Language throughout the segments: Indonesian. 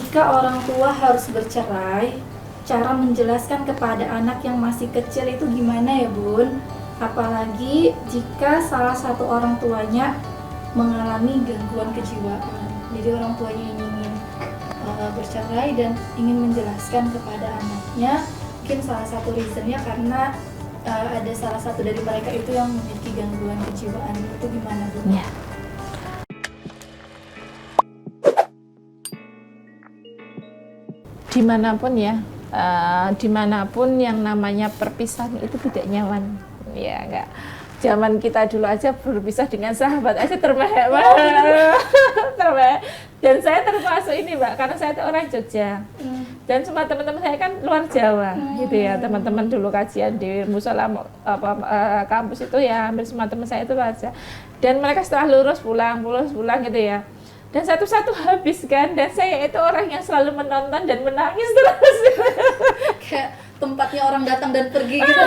jika orang tua harus bercerai, cara menjelaskan kepada anak yang masih kecil itu gimana ya Bun? Apalagi jika salah satu orang tuanya mengalami gangguan kejiwaan. Jadi orang tuanya ingin bercerai dan ingin menjelaskan kepada anaknya, mungkin salah satu reasonnya karena ada salah satu dari mereka itu yang memiliki gangguan kejiwaan. Itu gimana Bun? Ya. Dimanapun ya, dimanapun yang namanya perpisahan itu tidak nyaman, ya enggak. Zaman kita dulu aja berpisah dengan sahabat aja termehek-mehek. Dan saya termasuk ini Mbak, karena saya itu orang Jogja. Dan semua teman-teman saya kan luar Jawa, gitu ya. Teman-teman dulu kajian di musola kampus itu ya, hampir semua teman saya itu luar Jawa. Dan mereka setelah lulus pulang gitu ya. Dan satu-satu habis kan, dan saya itu orang yang selalu menonton dan menangis terus. Kayak tempatnya orang datang dan pergi gitu.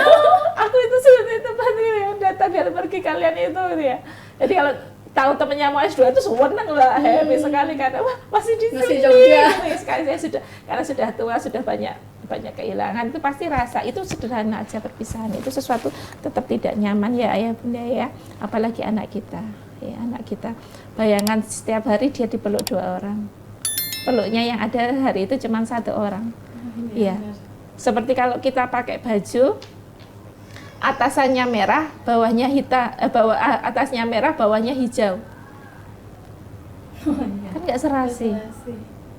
Aku itu seperti tempatnya yang datang dan pergi kalian itu gitu ya. Jadi kalau tahu temennya mau S2 itu seneng lah, happy sekali karena wah masih di sini. Jogja. Sekali saya sudah, karena sudah tua, sudah banyak kehilangan, itu pasti rasa itu sederhana aja perpisahan itu sesuatu tetap tidak nyaman ya ayah bunda ya, apalagi anak kita. Ya, anak kita, bayangan setiap hari dia dipeluk 2 orang, peluknya yang ada hari itu cuma 1 orang. Iya, seperti kalau kita pakai baju atasannya merah, bawahnya hitam, atasnya merah, bawahnya hijau, kan nggak serasi.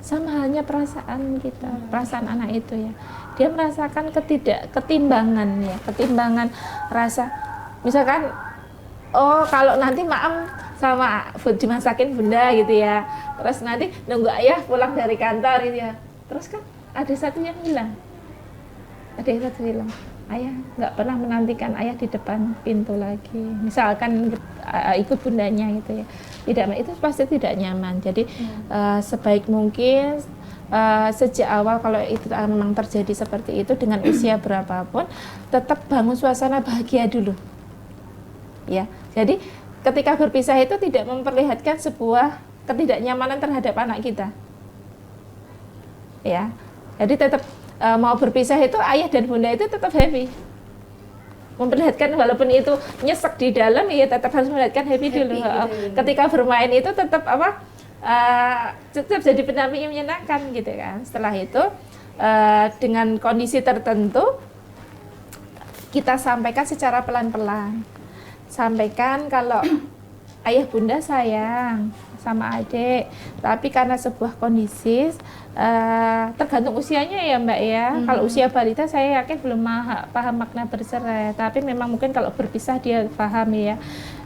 Sama halnya perasaan kita, perasaan anak itu ya, dia merasakan ketimbangan ya, ketimbangan rasa, misalkan oh kalau nanti maam sama dimasakin bunda gitu ya, terus nanti nunggu ayah pulang dari kantor gitu ya, terus kan ada satu yang hilang, ayah nggak pernah menantikan ayah di depan pintu lagi, misalkan ikut bundanya gitu ya, tidak, itu pasti tidak nyaman. Jadi sebaik mungkin sejak awal kalau itu memang terjadi seperti itu dengan usia berapapun, tetap bangun suasana bahagia dulu. Ya, jadi ketika berpisah itu tidak memperlihatkan sebuah ketidaknyamanan terhadap anak kita. Ya, jadi tetap mau berpisah itu ayah dan bunda itu tetap happy. Memperlihatkan walaupun itu nyesek di dalam, ya tetap harus memperlihatkan happy dulu. Gitu. Ketika bermain itu tetap tetap jadi pendamping yang menyenangkan gitu kan. Setelah itu dengan kondisi tertentu kita sampaikan secara pelan-pelan. Sampaikan kalau ayah bunda sayang sama adik, tapi karena sebuah kondisi tergantung usianya ya Mbak ya. Kalau usia balita saya yakin belum paham makna bercerai, tapi memang mungkin kalau berpisah dia paham ya.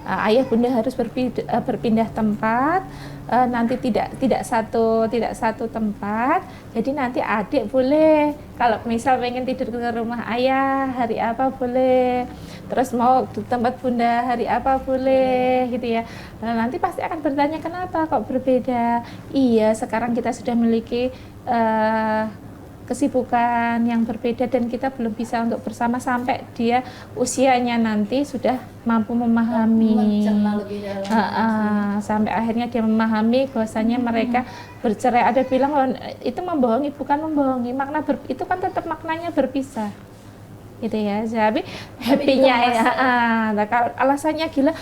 Ayah bunda harus berpindah tempat, nanti tidak satu tempat. Jadi nanti adik boleh kalau misal pengen tidur ke rumah ayah hari apa boleh, terus mau di tempat bunda hari apa boleh gitu ya. Nanti pasti akan bertanya kenapa kok berbeda. Iya, sekarang kita sudah memiliki kesibukan yang berbeda dan kita belum bisa untuk bersama sampai dia usianya nanti sudah mampu memahami, sampai akhirnya dia memahami bahwasanya mereka bercerai. Ada bilang oh, itu membohongi, bukan membohongi, makna itu kan tetap maknanya berpisah gitu ya. Tapi happy-nya ya, kalau alasannya gila,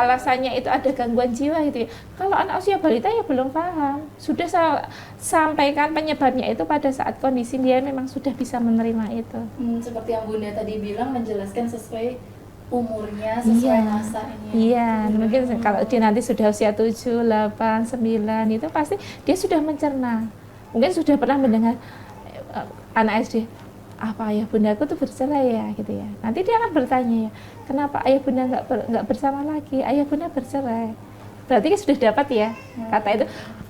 alasannya itu ada gangguan jiwa gitu ya. Kalau anak usia balita ya belum paham. Sudah saya sampaikan penyebabnya itu pada saat kondisi dia memang sudah bisa menerima itu. Seperti yang Bunda tadi bilang, menjelaskan sesuai umurnya, sesuai masanya. Iya, mungkin kalau dia nanti sudah usia 7, 8, 9 itu pasti dia sudah mencerna. Mungkin sudah pernah mendengar anak SD, apa ayah bundaku tuh bercerai ya gitu ya. Nanti dia akan bertanya ya, kenapa ayah bunda nggak bersama lagi, ayah bunda bercerai. Berarti kan sudah dapat ya kata itu.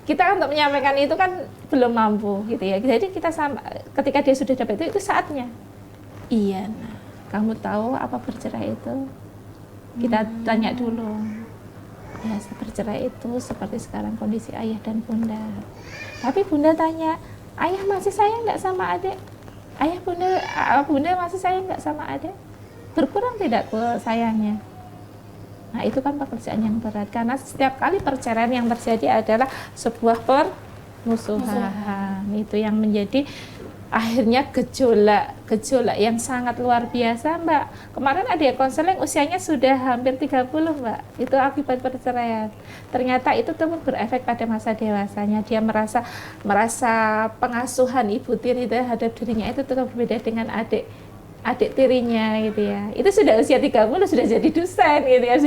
Kita kan untuk menyampaikan itu kan belum mampu gitu ya. Jadi kita ketika dia sudah dapat itu saatnya. Iya, nah, kamu tahu apa bercerai itu? Kita tanya dulu. Ya, bercerai itu seperti sekarang kondisi ayah dan bunda. Tapi bunda tanya, ayah masih sayang nggak sama adik? Ayah bunda masih sayang nggak sama adik? Berkurang tidak sayangnya? Nah itu kan pekerjaan yang berat, karena setiap kali perceraian yang terjadi adalah sebuah musuhan. Itu yang menjadi akhirnya gejolak yang sangat luar biasa, Mbak. Kemarin ada yang konseling usianya sudah hampir 30, Mbak. Itu akibat perceraian. Ternyata itu tuh berefek pada masa dewasanya. Dia merasa pengasuhan ibu tiri terhadap dirinya itu tetap berbeda dengan adik tirinya gitu ya. Itu sudah usia 30 sudah jadi dosen gitu ya,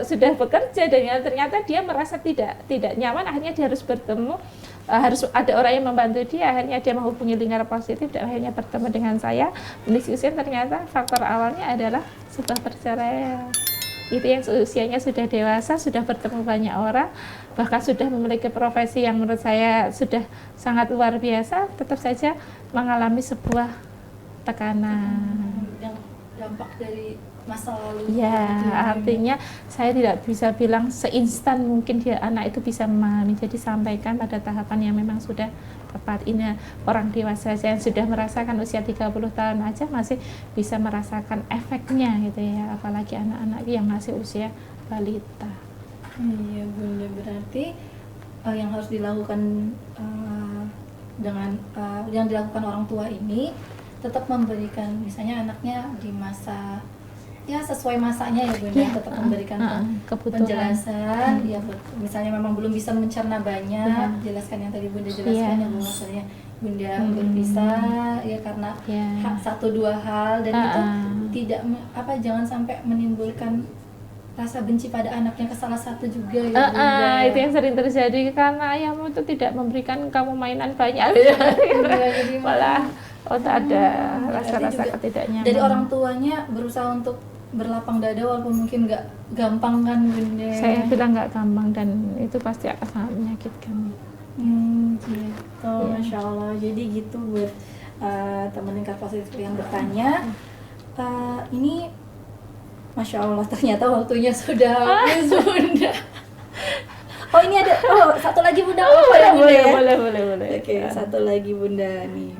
sudah bekerja, dan ternyata dia merasa tidak nyaman, akhirnya dia harus bertemu, harus ada orang yang membantu dia, akhirnya dia menghubungi lingkar positif dan akhirnya bertemu dengan saya. Mendiskusikan ternyata faktor awalnya adalah sebuah perceraian. Itu yang usianya sudah dewasa, sudah bertemu banyak orang, bahkan sudah memiliki profesi yang menurut saya sudah sangat luar biasa, tetap saja mengalami sebuah tekanan. Yang dampak dari masa lalu. Ya, artinya saya tidak bisa bilang seinstan mungkin dia anak itu bisa memahami. Jadi sampaikan pada tahapan yang memang sudah tepat. Ini orang dewasa yang sudah merasakan usia 30 tahun aja masih bisa merasakan efeknya gitu ya, apalagi anak-anak yang masih usia balita. Iya Bunda, berarti yang harus dilakukan yang dilakukan orang tua ini tetap memberikan, misalnya anaknya di masa ya sesuai masanya ya Bunda, tetap memberikan penjelasan ya, misalnya memang belum bisa mencerna banyak, jelaskan yang tadi Bunda jelaskan ya, bahwasanya Bunda berpisah ya karena satu dua hal, dan itu tidak jangan sampai menimbulkan rasa benci pada anaknya ke salah satu juga ya Bunda. Itu yang sering terjadi karena ayahmu itu tidak memberikan kamu mainan banyak. Jadi malah ada rasa-rasa ketidaknyamanan. Dari orang tuanya berusaha untuk berlapang dada walaupun mungkin nggak gampang kan Bunda. Saya bilang nggak gampang dan itu pasti akan sangat menyakitkan. Gitu, Masya Allah. Jadi gitu buat teman lingkar positif yang bertanya. Ini Masya Allah, ternyata waktunya sudah habis Bunda. Oh ini ada, satu lagi Bunda. Boleh. Oke, satu lagi Bunda nih.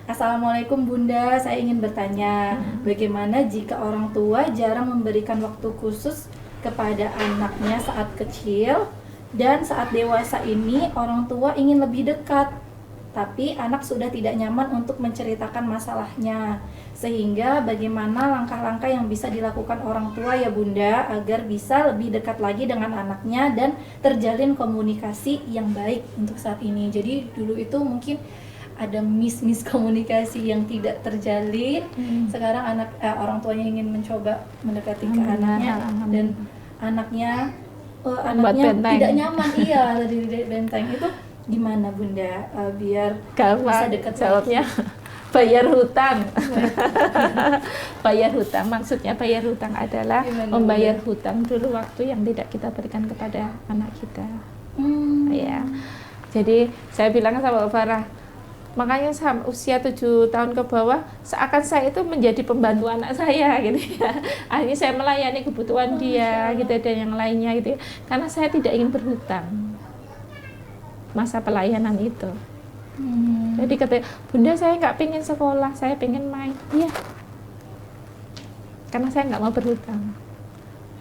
Assalamualaikum Bunda, saya ingin bertanya, bagaimana jika orang tua jarang memberikan waktu khusus kepada anaknya saat kecil, dan saat dewasa ini orang tua ingin lebih dekat, tapi anak sudah tidak nyaman untuk menceritakan masalahnya, sehingga bagaimana langkah-langkah yang bisa dilakukan orang tua ya Bunda agar bisa lebih dekat lagi dengan anaknya dan terjalin komunikasi yang baik untuk saat ini. Jadi dulu itu mungkin ada komunikasi yang tidak terjalin. Sekarang orang tuanya ingin mencoba mendekati ke anaknya, dan anaknya tidak nyaman dari benteng itu. Gimana Bunda biar bisa dekat jawabnya? Bayar hutang. Bayar hutang, maksudnya bayar hutang adalah membayar hutang dulu waktu yang tidak kita berikan kepada anak kita. Ya. Jadi saya bilang sama Mbak Farah, makanya usia 7 tahun ke bawah seakan saya itu menjadi pembantu anak saya gitu ya. Akhirnya saya melayani kebutuhan dia gitu dan yang lainnya gitu ya. Karena saya tidak ingin berhutang masa pelayanan itu. Jadi kata Bunda, saya nggak pengen sekolah, saya pengen main. Iya, karena saya nggak mau berhutang.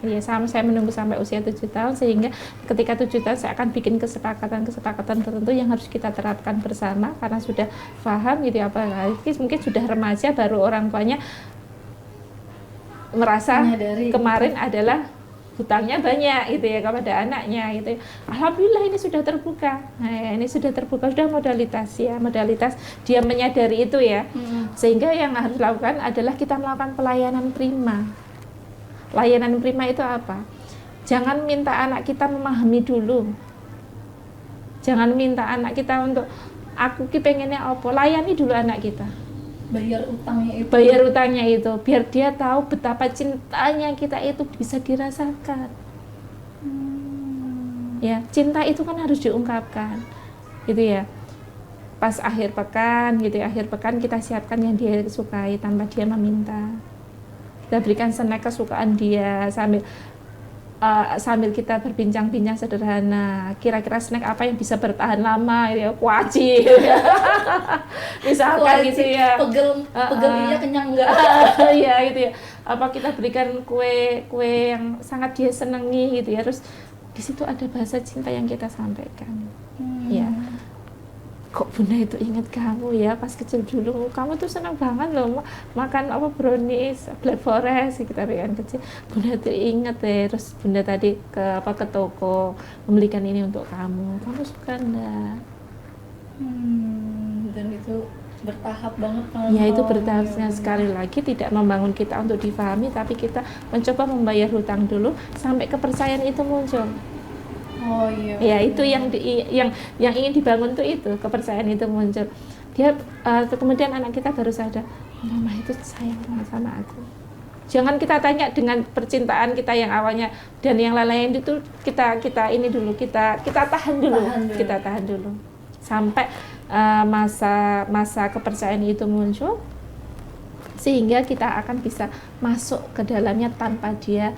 Iya, saya menunggu sampai usia 7 tahun, sehingga ketika 7 tahun saya akan bikin kesepakatan tertentu yang harus kita terapkan bersama karena sudah paham gitu, apalagi mungkin sudah remaja baru orang tuanya merasa kemarin adalah hutangnya banyak gitu ya kepada anaknya gitu. Alhamdulillah ini sudah terbuka. Nah, ini sudah terbuka, sudah modalitas dia menyadari itu ya. Sehingga yang harus dilakukan adalah kita melakukan pelayanan prima. Layanan prima itu apa? Jangan minta anak kita memahami dulu. Jangan minta anak kita untuk aku pengennya apa, layani dulu anak kita. Bayar utangnya itu biar dia tahu betapa cintanya kita itu bisa dirasakan. Ya, cinta itu kan harus diungkapkan gitu ya. Pas akhir pekan gitu ya, akhir pekan kita siapkan yang dia sukai tanpa dia meminta. Kita berikan snack kesukaan dia sambil kita berbincang-bincang sederhana, kira-kira snack apa yang bisa bertahan lama ya, kuaci misalkan gitu ya, pegel iya, kenyang enggak ya gitu ya, apa kita berikan kue yang sangat dia senangi gitu ya, terus di situ ada bahasa cinta yang kita sampaikan. Ya, kok bunda itu ingat kamu ya pas kecil dulu, kamu tuh senang banget loh makan apa brownies Black Forest kita kan kecil, bunda itu ingat deh. Terus bunda tadi ke toko membelikan ini untuk kamu suka enggak? Dan itu bertahap banget kan? Ya itu bertahapnya. Sekali lagi tidak membangun kita untuk difahami, tapi kita mencoba membayar hutang dulu sampai kepercayaan itu muncul. Oh iya. Ya itu yang ingin dibangun tuh itu kepercayaan itu muncul. Dia kemudian anak kita baru sadar, mama itu sayang banget sama aku. Jangan kita tanya dengan percintaan kita yang awalnya dan yang lain-lain itu kita ini dulu kita tahan dulu sampai masa kepercayaan itu muncul sehingga kita akan bisa masuk ke dalamnya tanpa dia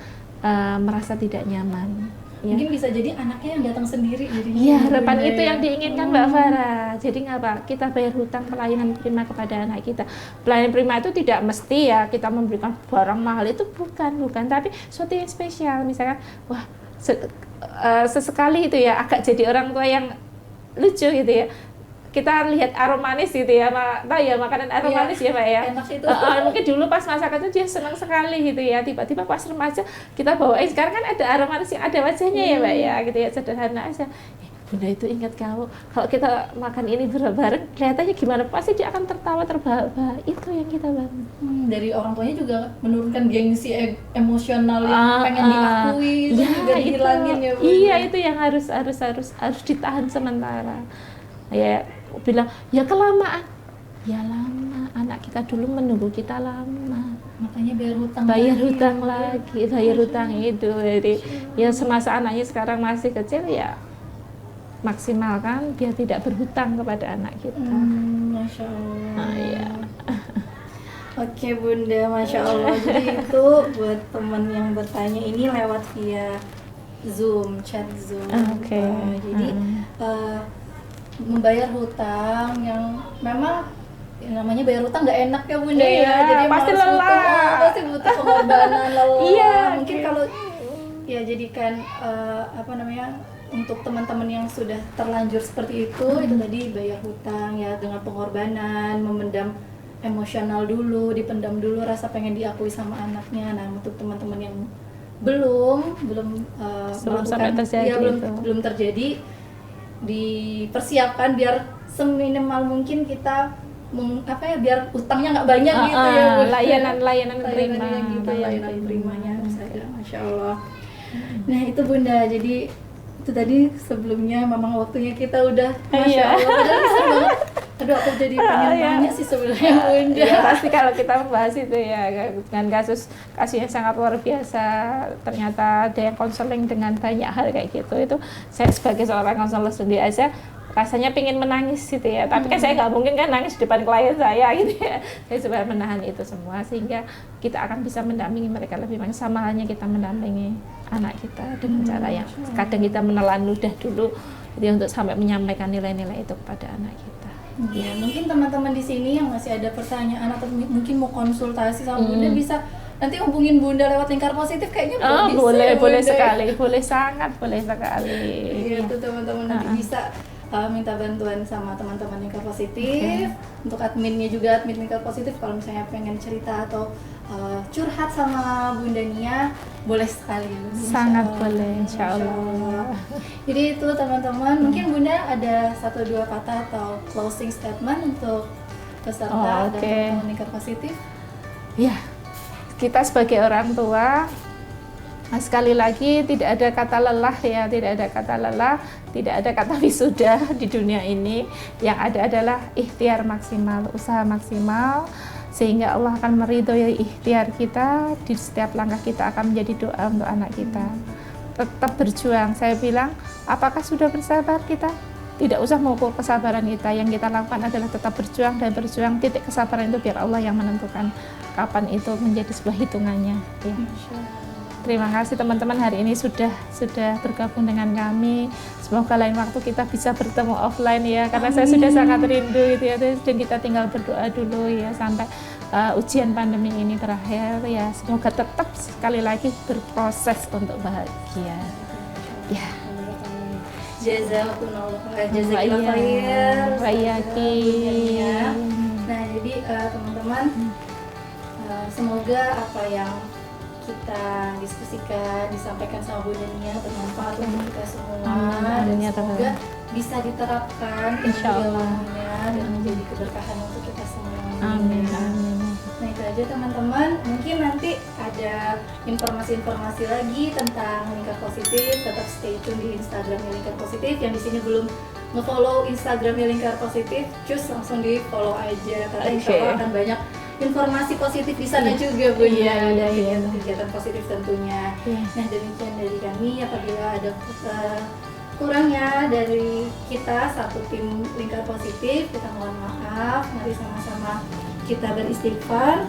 merasa tidak nyaman. Ya. Mungkin bisa jadi anaknya yang datang sendiri jadinya. Iya, harapan itu yang diinginkan Mbak Farah. Jadi ngapa? Kita bayar hutang pelayanan prima kepada anak kita. Pelayanan prima itu tidak mesti ya kita memberikan barang mahal, itu bukan, tapi sesuatu yang spesial. Misalkan wah sesekali itu ya agak jadi orang tua yang lucu gitu ya. Kita lihat aromanis gitu ya, tahu ya makanan aromanis ya Mbak ya. Enak itu. Mungkin dulu pas masa kecil dia senang sekali gitu ya, tiba-tiba pas remaja kita bawain, sekarang kan ada aromanis yang ada wajahnya ya Mbak ya, gitu ya, sederhana aja. Bunda itu ingat kamu, kalau kita makan ini bareng, kelihatannya gimana, pasti dia akan tertawa terbahak-bahak. Itu yang kita bangun. Dari orang tuanya juga menurunkan gengsi emosional yang pengen diakui, itu juga dihilangin ya Bu. Iya, itu yang harus ditahan sementara. Ya bilang ya kelamaan, ya lama, anak kita dulu menunggu kita lama, makanya bayar hutang itu. Jadi ya semasa anaknya sekarang masih kecil ya maksimalkan dia tidak berhutang kepada anak kita. Masya Allah. Ya. Oke Bunda, Masya Allah. Jadi itu buat teman yang bertanya ini lewat via chat Zoom. Jadi membayar hutang yang memang namanya bayar hutang nggak enak ya Bunda ya, jadi pasti lelah, pasti butuh pengorbanan, lelah. Iya, mungkin kalau ya jadikan untuk teman-teman yang sudah terlanjur seperti itu tadi bayar hutang ya dengan pengorbanan, memendam emosional dulu, dipendam dulu rasa pengen diakui sama anaknya. Nah untuk teman-teman yang belum sampai terjadi belum terjadi, dipersiapkan biar seminimal mungkin kita biar utangnya nggak banyak gitu ya Bu. layanan primanya saja, Masya Allah. Nah itu Bunda, jadi itu tadi sebelumnya memang waktunya kita udah Masya Allah, padahal bisa banget. Aduh aku jadi pengen nanya sih sebenarnya Bunda. Ya, pasti kalau kita membahas itu ya dengan kasus yang sangat luar biasa, ternyata ada yang konseling dengan banyak hal kayak gitu. Itu saya sebagai seorang konselor sendiri aja rasanya pengen menangis gitu ya, tapi kan saya nggak mungkin kan nangis di depan klien saya gitu ya. Saya coba menahan itu semua sehingga kita akan bisa mendampingi mereka lebih banyak, sama halnya kita mendampingi anak kita dengan cara yang kadang kita menelan ludah dulu jadi untuk sampai menyampaikan nilai-nilai itu kepada anak kita. Ya, mungkin teman-teman di sini yang masih ada pertanyaan atau mungkin mau konsultasi sama Bunda bisa nanti hubungin Bunda lewat Lingkar Positif kayaknya boleh sekali, sangat boleh sekali. Iya tuh teman-teman nanti bisa minta bantuan sama teman-teman Lingkar Positif. Untuk adminnya juga, admin Lingkar Positif, kalau misalnya pengen cerita atau curhat sama Bunda Nia, boleh sekali. Sangat boleh, Insya Allah. Jadi itu teman-teman, mungkin Bunda ada 1-2 kata atau closing statement untuk peserta dan teman-teman Lingkar Positif. Ya, kita sebagai orang tua, sekali lagi tidak ada kata lelah ya, tidak ada kata wisuda di dunia ini. Yang ada adalah ikhtiar maksimal, usaha maksimal, sehingga Allah akan meridhoi ikhtiar kita. Di setiap langkah kita akan menjadi doa untuk anak kita. Tetap berjuang. Saya bilang, apakah sudah bersabar kita? Tidak usah mengukur kesabaran kita. Yang kita lakukan adalah tetap berjuang dan berjuang. Titik kesabaran itu biar Allah yang menentukan kapan itu menjadi sebuah hitungannya ya. Terima kasih teman-teman, hari ini sudah bergabung dengan kami. Semoga lain waktu kita bisa bertemu offline ya, karena saya sudah sangat rindu gitu ya. Dan kita tinggal berdoa dulu ya sampai ujian pandemi ini berakhir ya. Semoga tetap sekali lagi berproses untuk bahagia. Ya. Jazakumullah khair. Bayakin. Nah, jadi teman-teman, semoga apa yang kita diskusikan, disampaikan sama Bu Dania bermanfaat untuk kita semua. Dan Amin, ya semoga Tuhan. bisa diterapkan Insya Allah. ilmunya dan menjadi keberkahan untuk kita semua. Amin, amin. Nah, itu aja teman-teman. Mungkin nanti ada informasi-informasi lagi tentang lingkar positif. Tetap stay tune di Instagramnya lingkar positif. Yang di sini belum nge-follow Instagramnya lingkar positif, cus langsung di follow aja. Karena insya Allah akan banyak informasi positif di sana juga, Bu. Iya. Kegiatan positif tentunya. Iya. Nah, demikian dari kami. Apabila ada kurangnya dari kita satu tim lingkar positif, kita mohon maaf. Mari sama-sama kita beristighfar.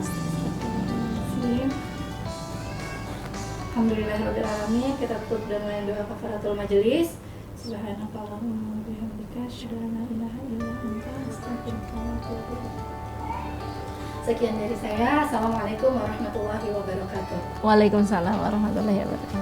Alhamdulillahirabbil alamin. Kita tutup dengan doa kafaratul majelis. Subhanakallahumma wa bihamdika asyhadu an la ilaha illa anta astaghfiruka wa atubu ilaik. Sekian dari saya. Assalamualaikum warahmatullahi wabarakatuh. Waalaikumsalam warahmatullahi wabarakatuh.